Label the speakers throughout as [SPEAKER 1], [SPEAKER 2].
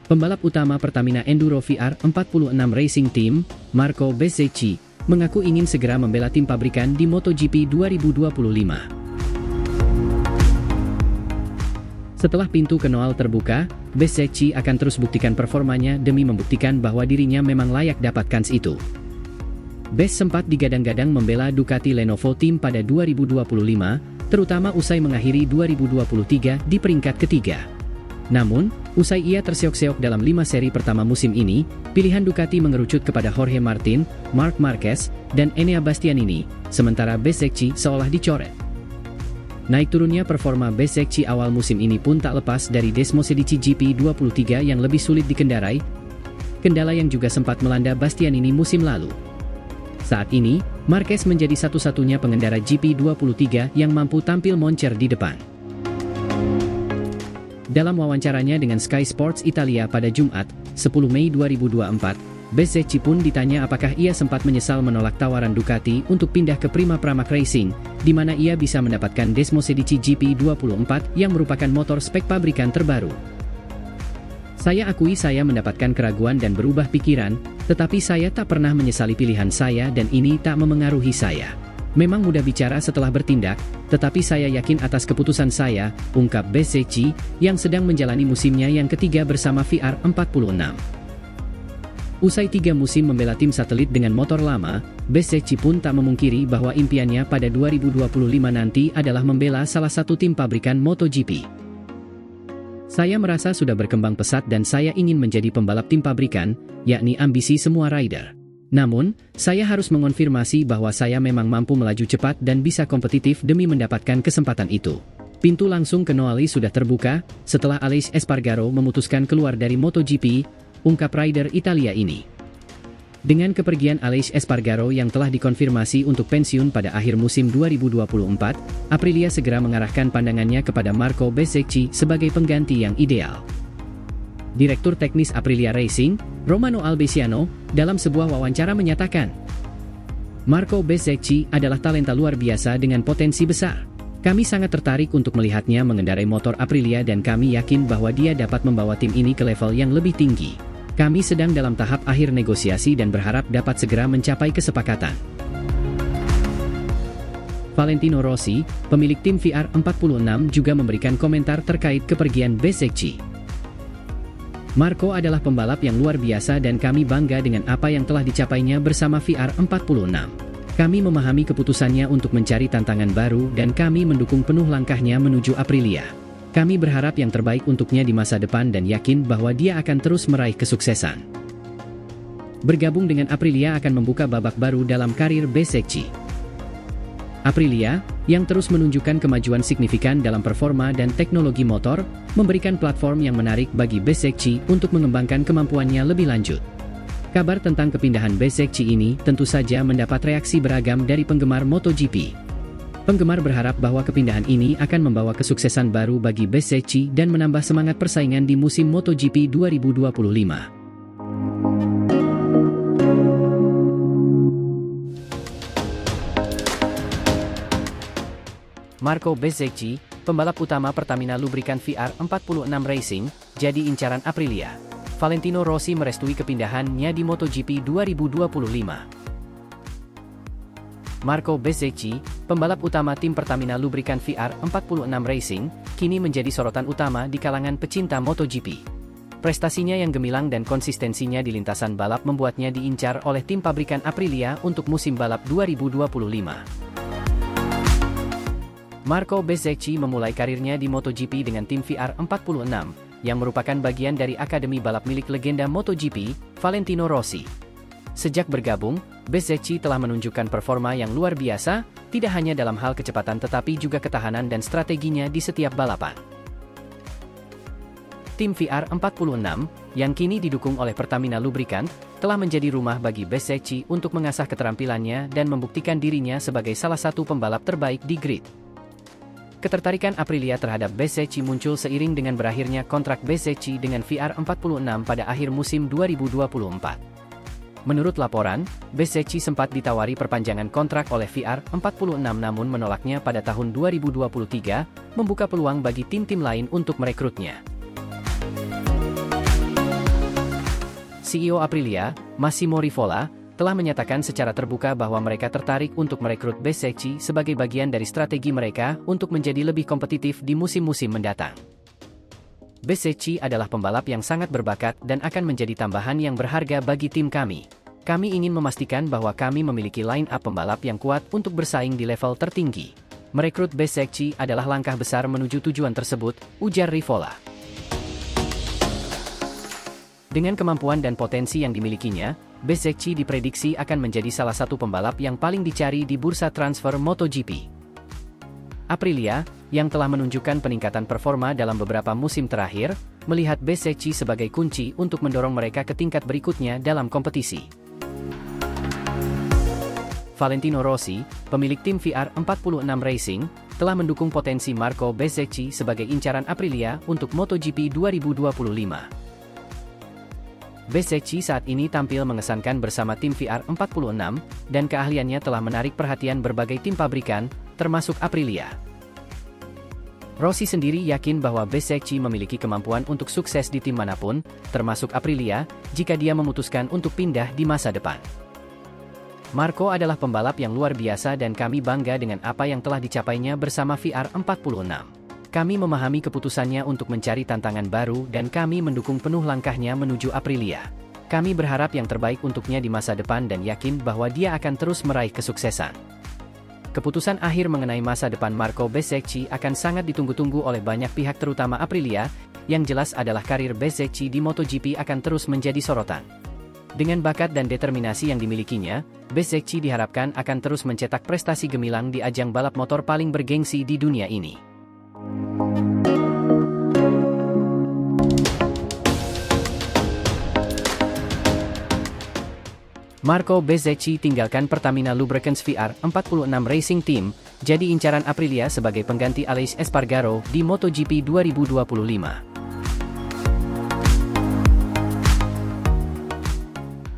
[SPEAKER 1] Pembalap utama Pertamina Enduro VR 46 Racing Team, Marco Bezzecchi, mengaku ingin segera membela tim pabrikan di MotoGP 2025. Setelah pintu ke Noal terbuka, Bezzecchi akan terus buktikan performanya demi membuktikan bahwa dirinya memang layak dapatkan itu. Bez sempat digadang-gadang membela Ducati Lenovo Team pada 2025, terutama usai mengakhiri 2023 di peringkat ketiga. Namun, usai ia terseok-seok dalam 5 seri pertama musim ini, pilihan Ducati mengerucut kepada Jorge Martin, Marc Marquez, dan Enea Bastianini, sementara Bezzecchi seolah dicoret. Naik turunnya performa Bezzecchi awal musim ini pun tak lepas dari Desmosedici GP23 yang lebih sulit dikendarai, kendala yang juga sempat melanda Bastianini musim lalu. Saat ini, Marquez menjadi satu-satunya pengendara GP23 yang mampu tampil moncer di depan. Dalam wawancaranya dengan Sky Sports Italia pada Jumat, 10 Mei 2024, Bezzecchi pun ditanya apakah ia sempat menyesal menolak tawaran Ducati untuk pindah ke Prima Pramac Racing, di mana ia bisa mendapatkan Desmosedici GP24 yang merupakan motor spek pabrikan terbaru. Saya akui saya mendapatkan keraguan dan berubah pikiran, tetapi saya tak pernah menyesali pilihan saya dan ini tak memengaruhi saya. Memang mudah bicara setelah bertindak, tetapi saya yakin atas keputusan saya, ungkap Bezzecchi, yang sedang menjalani musimnya yang ketiga bersama VR 46. Usai 3 musim membela tim satelit dengan motor lama, Bezzecchi pun tak memungkiri bahwa impiannya pada 2025 nanti adalah membela salah satu tim pabrikan MotoGP. Saya merasa sudah berkembang pesat dan saya ingin menjadi pembalap tim pabrikan, yakni ambisi semua rider. Namun, saya harus mengonfirmasi bahwa saya memang mampu melaju cepat dan bisa kompetitif demi mendapatkan kesempatan itu. Pintu langsung ke Noali sudah terbuka, setelah Aleix Espargaro memutuskan keluar dari MotoGP, ungkap rider Italia ini. Dengan kepergian Aleix Espargaro yang telah dikonfirmasi untuk pensiun pada akhir musim 2024, Aprilia segera mengarahkan pandangannya kepada Marco Bezzecchi sebagai pengganti yang ideal. Direktur Teknis Aprilia Racing, Romano Albesiano, dalam sebuah wawancara menyatakan, Marco Bezzecchi adalah talenta luar biasa dengan potensi besar. Kami sangat tertarik untuk melihatnya mengendarai motor Aprilia dan kami yakin bahwa dia dapat membawa tim ini ke level yang lebih tinggi. Kami sedang dalam tahap akhir negosiasi dan berharap dapat segera mencapai kesepakatan. Valentino Rossi, pemilik tim VR 46 juga memberikan komentar terkait kepergian Bezzecchi. Marco adalah pembalap yang luar biasa dan kami bangga dengan apa yang telah dicapainya bersama VR 46. Kami memahami keputusannya untuk mencari tantangan baru dan kami mendukung penuh langkahnya menuju Aprilia. Kami berharap yang terbaik untuknya di masa depan dan yakin bahwa dia akan terus meraih kesuksesan. Bergabung dengan Aprilia akan membuka babak baru dalam karir Bezzecchi. Aprilia, yang terus menunjukkan kemajuan signifikan dalam performa dan teknologi motor, memberikan platform yang menarik bagi Bezzecchi untuk mengembangkan kemampuannya lebih lanjut. Kabar tentang kepindahan Bezzecchi ini tentu saja mendapat reaksi beragam dari penggemar MotoGP. Penggemar berharap bahwa kepindahan ini akan membawa kesuksesan baru bagi Bezzecchi dan menambah semangat persaingan di musim MotoGP 2025. Marco Bezzecchi, pembalap utama Pertamina Lubrikan VR 46 Racing, jadi incaran Aprilia. Valentino Rossi merestui kepindahannya di MotoGP 2025. Marco Bezzecchi, pembalap utama tim Pertamina Lubrikan VR 46 Racing, kini menjadi sorotan utama di kalangan pecinta MotoGP. Prestasinya yang gemilang dan konsistensinya di lintasan balap membuatnya diincar oleh tim pabrikan Aprilia untuk musim balap 2025. Marco Bezzecchi memulai karirnya di MotoGP dengan tim VR 46, yang merupakan bagian dari akademi balap milik legenda MotoGP, Valentino Rossi. Sejak bergabung, Bezzecchi telah menunjukkan performa yang luar biasa, tidak hanya dalam hal kecepatan tetapi juga ketahanan dan strateginya di setiap balapan. Tim VR 46, yang kini didukung oleh Pertamina Lubricant, telah menjadi rumah bagi Bezzecchi untuk mengasah keterampilannya dan membuktikan dirinya sebagai salah satu pembalap terbaik di grid. Ketertarikan Aprilia terhadap Bezzecchi muncul seiring dengan berakhirnya kontrak Bezzecchi dengan VR 46 pada akhir musim 2024. Menurut laporan, Bezzecchi sempat ditawari perpanjangan kontrak oleh VR 46 namun menolaknya pada tahun 2023, membuka peluang bagi tim-tim lain untuk merekrutnya. CEO Aprilia, Massimo Rivola, telah menyatakan secara terbuka bahwa mereka tertarik untuk merekrut Bezzecchi sebagai bagian dari strategi mereka untuk menjadi lebih kompetitif di musim-musim mendatang. Bezzecchi adalah pembalap yang sangat berbakat dan akan menjadi tambahan yang berharga bagi tim kami. Kami ingin memastikan bahwa kami memiliki line-up pembalap yang kuat untuk bersaing di level tertinggi. Merekrut Bezzecchi adalah langkah besar menuju tujuan tersebut, ujar Rivola. Dengan kemampuan dan potensi yang dimilikinya, Bezzecchi diprediksi akan menjadi salah satu pembalap yang paling dicari di bursa transfer MotoGP. Aprilia, yang telah menunjukkan peningkatan performa dalam beberapa musim terakhir, melihat Bezzecchi sebagai kunci untuk mendorong mereka ke tingkat berikutnya dalam kompetisi. Valentino Rossi, pemilik tim VR46 Racing, telah mendukung potensi Marco Bezzecchi sebagai incaran Aprilia untuk MotoGP 2025. Bezzecchi saat ini tampil mengesankan bersama tim VR46, dan keahliannya telah menarik perhatian berbagai tim pabrikan, termasuk Aprilia. Rossi sendiri yakin bahwa Bezzecchi memiliki kemampuan untuk sukses di tim manapun, termasuk Aprilia, jika dia memutuskan untuk pindah di masa depan. Marco adalah pembalap yang luar biasa dan kami bangga dengan apa yang telah dicapainya bersama VR46. Kami memahami keputusannya untuk mencari tantangan baru dan kami mendukung penuh langkahnya menuju Aprilia. Kami berharap yang terbaik untuknya di masa depan dan yakin bahwa dia akan terus meraih kesuksesan. Keputusan akhir mengenai masa depan Marco Bezzecchi akan sangat ditunggu-tunggu oleh banyak pihak terutama Aprilia, yang jelas adalah karir Bezzecchi di MotoGP akan terus menjadi sorotan. Dengan bakat dan determinasi yang dimilikinya, Bezzecchi diharapkan akan terus mencetak prestasi gemilang di ajang balap motor paling bergengsi di dunia ini. Marco Bezzecchi tinggalkan Pertamina Lubricants VR46 Racing Team, jadi incaran Aprilia sebagai pengganti Aleix Espargaro di MotoGP 2025.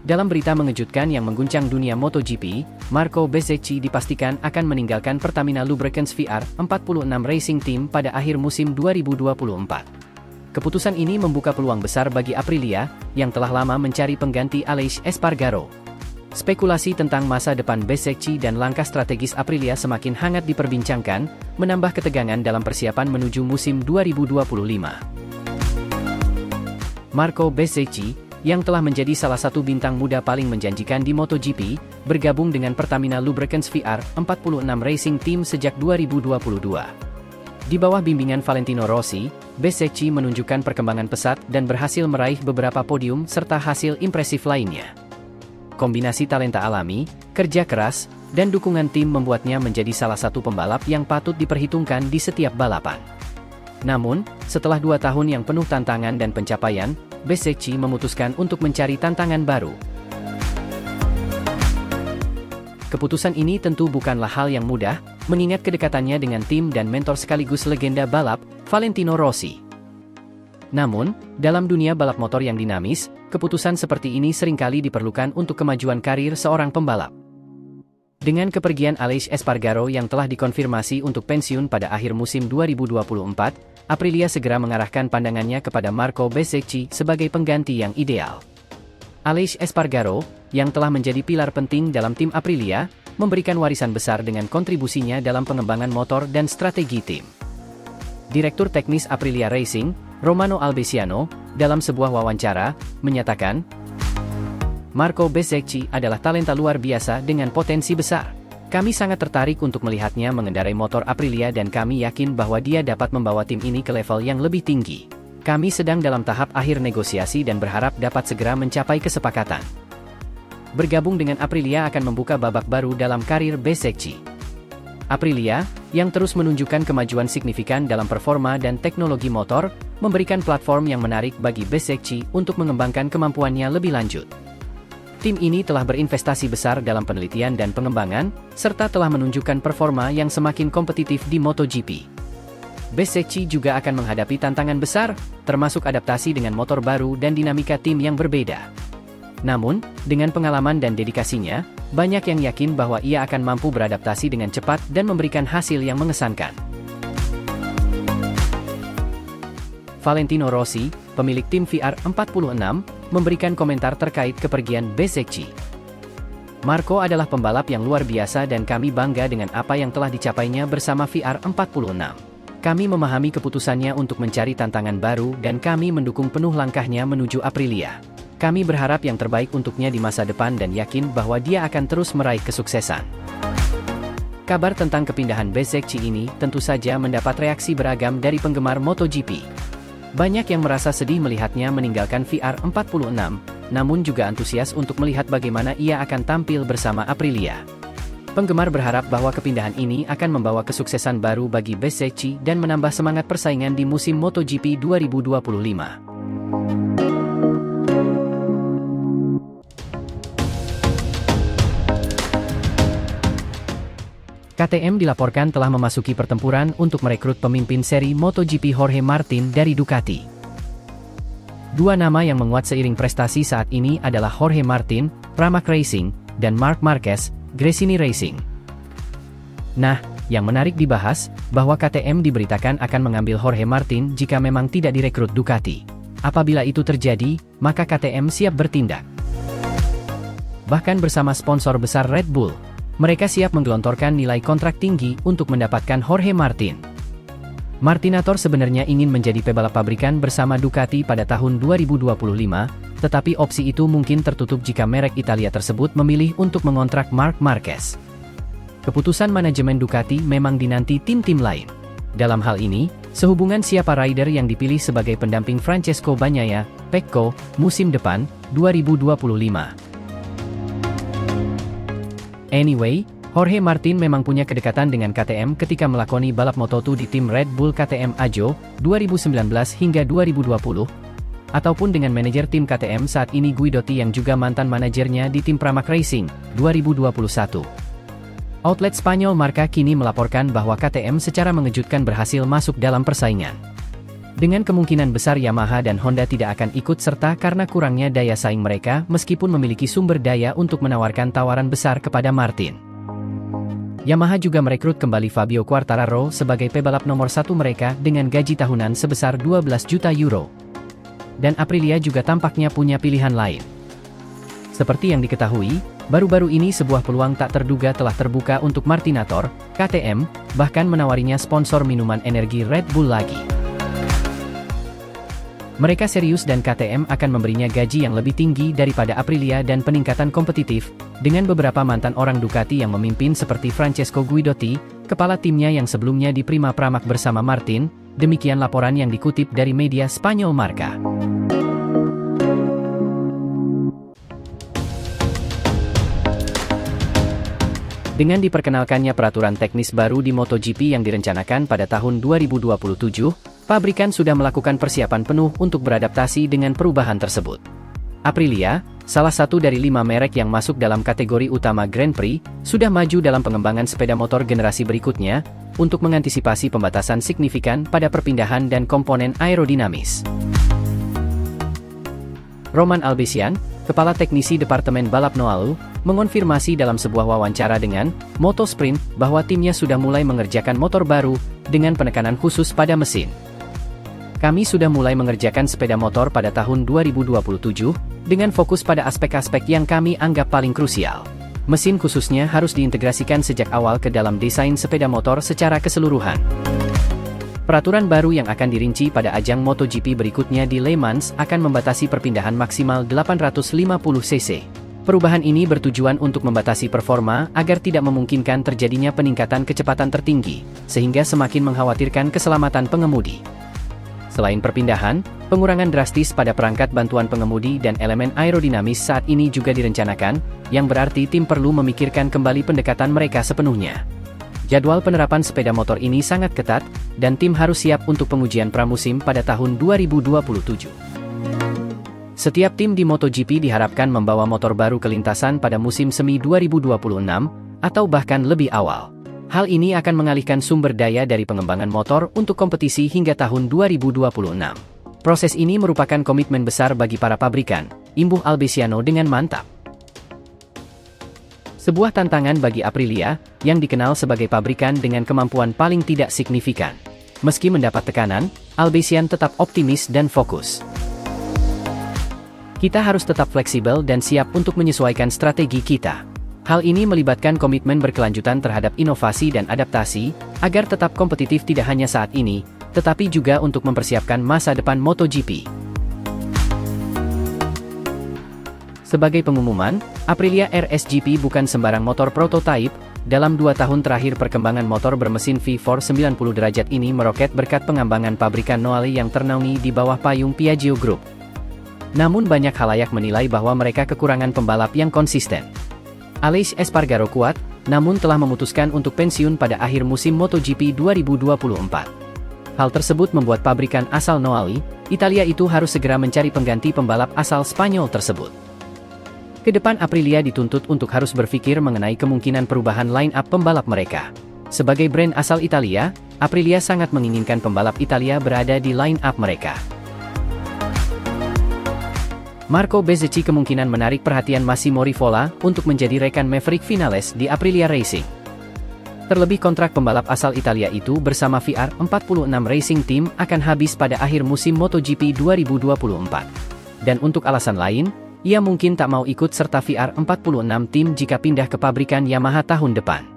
[SPEAKER 1] Dalam berita mengejutkan yang mengguncang dunia MotoGP, Marco Bezzecchi dipastikan akan meninggalkan Pertamina Lubricants VR46 Racing Team pada akhir musim 2024. Keputusan ini membuka peluang besar bagi Aprilia, yang telah lama mencari pengganti Aleix Espargaro. Spekulasi tentang masa depan Bezzecchi dan langkah strategis Aprilia semakin hangat diperbincangkan, menambah ketegangan dalam persiapan menuju musim 2025. Marco Bezzecchi, yang telah menjadi salah satu bintang muda paling menjanjikan di MotoGP, bergabung dengan Pertamina Lubricants VR46 Racing Team sejak 2022. Di bawah bimbingan Valentino Rossi, Bezzecchi menunjukkan perkembangan pesat dan berhasil meraih beberapa podium serta hasil impresif lainnya. Kombinasi talenta alami, kerja keras, dan dukungan tim membuatnya menjadi salah satu pembalap yang patut diperhitungkan di setiap balapan. Namun, setelah 2 tahun yang penuh tantangan dan pencapaian, Bezzecchi memutuskan untuk mencari tantangan baru. Keputusan ini tentu bukanlah hal yang mudah, mengingat kedekatannya dengan tim dan mentor sekaligus legenda balap, Valentino Rossi. Namun, dalam dunia balap motor yang dinamis, keputusan seperti ini seringkali diperlukan untuk kemajuan karir seorang pembalap. Dengan kepergian Aleix Espargaro yang telah dikonfirmasi untuk pensiun pada akhir musim 2024, Aprilia segera mengarahkan pandangannya kepada Marco Bezzecchi sebagai pengganti yang ideal. Aleix Espargaro, yang telah menjadi pilar penting dalam tim Aprilia, memberikan warisan besar dengan kontribusinya dalam pengembangan motor dan strategi tim. Direktur teknis Aprilia Racing, Romano Albesiano, dalam sebuah wawancara, menyatakan, Marco Bezzecchi adalah talenta luar biasa dengan potensi besar. Kami sangat tertarik untuk melihatnya mengendarai motor Aprilia dan kami yakin bahwa dia dapat membawa tim ini ke level yang lebih tinggi. Kami sedang dalam tahap akhir negosiasi dan berharap dapat segera mencapai kesepakatan. Bergabung dengan Aprilia akan membuka babak baru dalam karir Bezzecchi. Aprilia, yang terus menunjukkan kemajuan signifikan dalam performa dan teknologi motor, memberikan platform yang menarik bagi Bezzecchi untuk mengembangkan kemampuannya lebih lanjut. Tim ini telah berinvestasi besar dalam penelitian dan pengembangan, serta telah menunjukkan performa yang semakin kompetitif di MotoGP. Bezzecchi juga akan menghadapi tantangan besar, termasuk adaptasi dengan motor baru dan dinamika tim yang berbeda. Namun, dengan pengalaman dan dedikasinya, banyak yang yakin bahwa ia akan mampu beradaptasi dengan cepat dan memberikan hasil yang mengesankan. Valentino Rossi, pemilik tim VR46, memberikan komentar terkait kepergian Bezzecchi. Marco adalah pembalap yang luar biasa dan kami bangga dengan apa yang telah dicapainya bersama VR46. Kami memahami keputusannya untuk mencari tantangan baru dan kami mendukung penuh langkahnya menuju Aprilia. Kami berharap yang terbaik untuknya di masa depan dan yakin bahwa dia akan terus meraih kesuksesan. Kabar tentang kepindahan Bezzecchi ini tentu saja mendapat reaksi beragam dari penggemar MotoGP. Banyak yang merasa sedih melihatnya meninggalkan VR46, namun juga antusias untuk melihat bagaimana ia akan tampil bersama Aprilia. Penggemar berharap bahwa kepindahan ini akan membawa kesuksesan baru bagi Bezzecchi dan menambah semangat persaingan di musim MotoGP 2025. KTM dilaporkan telah memasuki pertempuran untuk merekrut pemimpin seri MotoGP Jorge Martin dari Ducati. Dua nama yang menguat seiring prestasi saat ini adalah Jorge Martin, Pramac Racing, dan Marc Marquez, Gresini Racing. Nah, yang menarik dibahas, bahwa KTM diberitakan akan mengambil Jorge Martin jika memang tidak direkrut Ducati. Apabila itu terjadi, maka KTM siap bertindak. Bahkan bersama sponsor besar Red Bull, mereka siap menggelontorkan nilai kontrak tinggi untuk mendapatkan Jorge Martin. Martinator sebenarnya ingin menjadi pebalap pabrikan bersama Ducati pada tahun 2025, tetapi opsi itu mungkin tertutup jika merek Italia tersebut memilih untuk mengontrak Marc Marquez. Keputusan manajemen Ducati memang dinanti tim-tim lain. Dalam hal ini, sehubungan siapa rider yang dipilih sebagai pendamping Francesco Bagnaia, Pecco, musim depan, 2025. Anyway, Jorge Martin memang punya kedekatan dengan KTM ketika melakoni balap Moto2 di tim Red Bull KTM Ajo, 2019 hingga 2020, ataupun dengan manajer tim KTM saat ini Guidotti yang juga mantan manajernya di tim Pramac Racing, 2021. Outlet Spanyol Marca kini melaporkan bahwa KTM secara mengejutkan berhasil masuk dalam persaingan. Dengan kemungkinan besar Yamaha dan Honda tidak akan ikut serta karena kurangnya daya saing mereka meskipun memiliki sumber daya untuk menawarkan tawaran besar kepada Martin. Yamaha juga merekrut kembali Fabio Quartararo sebagai pebalap nomor 1 mereka dengan gaji tahunan sebesar 12 juta euro. Dan Aprilia juga tampaknya punya pilihan lain. Seperti yang diketahui, baru-baru ini sebuah peluang tak terduga telah terbuka untuk Martinator, KTM, bahkan menawarinya sponsor minuman energi Red Bull lagi. Mereka serius dan KTM akan memberinya gaji yang lebih tinggi daripada Aprilia dan peningkatan kompetitif, dengan beberapa mantan orang Ducati yang memimpin seperti Francesco Guidotti, kepala timnya yang sebelumnya di Prima Pramac bersama Martin, demikian laporan yang dikutip dari media Spanyol Marca. Dengan diperkenalkannya peraturan teknis baru di MotoGP yang direncanakan pada tahun 2027, pabrikan sudah melakukan persiapan penuh untuk beradaptasi dengan perubahan tersebut. Aprilia, salah satu dari 5 merek yang masuk dalam kategori utama Grand Prix, sudah maju dalam pengembangan sepeda motor generasi berikutnya, untuk mengantisipasi pembatasan signifikan pada perpindahan dan komponen aerodinamis. Roman Albesian, kepala teknisi Departemen Balap Noalu, mengonfirmasi dalam sebuah wawancara dengan Motosprint bahwa timnya sudah mulai mengerjakan motor baru dengan penekanan khusus pada mesin. Kami sudah mulai mengerjakan sepeda motor pada tahun 2027, dengan fokus pada aspek-aspek yang kami anggap paling krusial. Mesin khususnya harus diintegrasikan sejak awal ke dalam desain sepeda motor secara keseluruhan. Peraturan baru yang akan dirinci pada ajang MotoGP berikutnya di Le Mans akan membatasi perpindahan maksimal 850 cc. Perubahan ini bertujuan untuk membatasi performa agar tidak memungkinkan terjadinya peningkatan kecepatan tertinggi, sehingga semakin mengkhawatirkan keselamatan pengemudi. Selain perpindahan, pengurangan drastis pada perangkat bantuan pengemudi dan elemen aerodinamis saat ini juga direncanakan, yang berarti tim perlu memikirkan kembali pendekatan mereka sepenuhnya. Jadwal penerapan sepeda motor ini sangat ketat, dan tim harus siap untuk pengujian pramusim pada tahun 2027. Setiap tim di MotoGP diharapkan membawa motor baru ke lintasan pada musim semi 2026, atau bahkan lebih awal. Hal ini akan mengalihkan sumber daya dari pengembangan motor untuk kompetisi hingga tahun 2026. Proses ini merupakan komitmen besar bagi para pabrikan, imbuh Albesiano dengan mantap. Sebuah tantangan bagi Aprilia, yang dikenal sebagai pabrikan dengan kemampuan paling tidak signifikan. Meski mendapat tekanan, Albesian tetap optimis dan fokus. Kita harus tetap fleksibel dan siap untuk menyesuaikan strategi kita. Hal ini melibatkan komitmen berkelanjutan terhadap inovasi dan adaptasi, agar tetap kompetitif tidak hanya saat ini, tetapi juga untuk mempersiapkan masa depan MotoGP. Sebagai pengumuman, Aprilia RSGP bukan sembarang motor prototipe. Dalam 2 tahun terakhir perkembangan motor bermesin V4 90 derajat ini meroket berkat pengembangan pabrikan Noale yang ternaungi di bawah payung Piaggio Group. Namun banyak khalayak menilai bahwa mereka kekurangan pembalap yang konsisten. Aleix Espargaro kuat, namun telah memutuskan untuk pensiun pada akhir musim MotoGP 2024. Hal tersebut membuat pabrikan asal Noale, Italia itu harus segera mencari pengganti pembalap asal Spanyol tersebut. Kedepan Aprilia dituntut untuk harus berpikir mengenai kemungkinan perubahan line-up pembalap mereka. Sebagai brand asal Italia, Aprilia sangat menginginkan pembalap Italia berada di line-up mereka. Marco Bezzecchi kemungkinan menarik perhatian Massimo Rivola untuk menjadi rekan Maverick Vinales di Aprilia Racing. Terlebih kontrak pembalap asal Italia itu bersama VR46 Racing Team akan habis pada akhir musim MotoGP 2024. Dan untuk alasan lain, ia mungkin tak mau ikut serta VR46 Team jika pindah ke pabrikan Yamaha tahun depan.